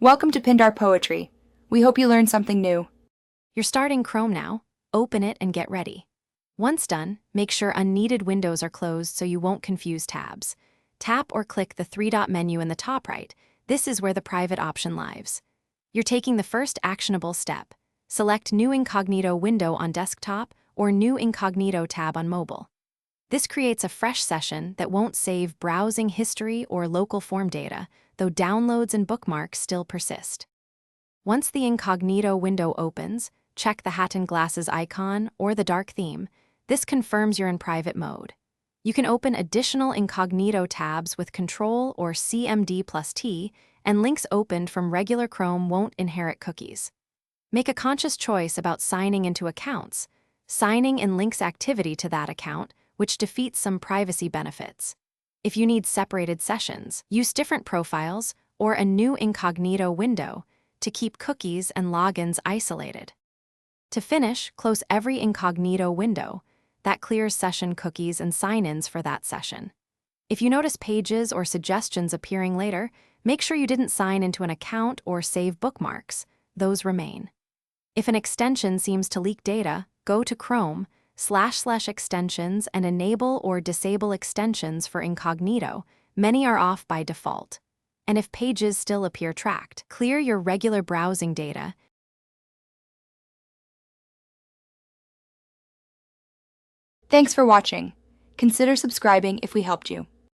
Welcome to Pindar Poetry. We hope you learned something new. You're starting Chrome now. Open it and get ready. Once done, make sure unneeded windows are closed so you won't confuse tabs. Tap or click the three-dot menu in the top right. This is where the private option lives. You're taking the first actionable step. Select New Incognito window on desktop or New Incognito tab on mobile. This creates a fresh session that won't save browsing history or local form data, though downloads and bookmarks still persist. Once the Incognito window opens, check the hat and glasses icon or the dark theme. This confirms you're in private mode. You can open additional Incognito tabs with Control or CMD+T, and links opened from regular Chrome won't inherit cookies. Make a conscious choice about signing into accounts. Signing in links activity to that account, which defeats some privacy benefits. If you need separated sessions, use different profiles or a new Incognito window to keep cookies and logins isolated. To finish, close every Incognito window. That clears session cookies and sign-ins for that session. If you notice pages or suggestions appearing later, make sure you didn't sign into an account or save bookmarks. Those remain. If an extension seems to leak data, go to Chrome, //extensions and enable or disable extensions for Incognito. Many are off by default. And if pages still appear tracked, clear your regular browsing data. Thanks for watching. Consider subscribing if we helped you.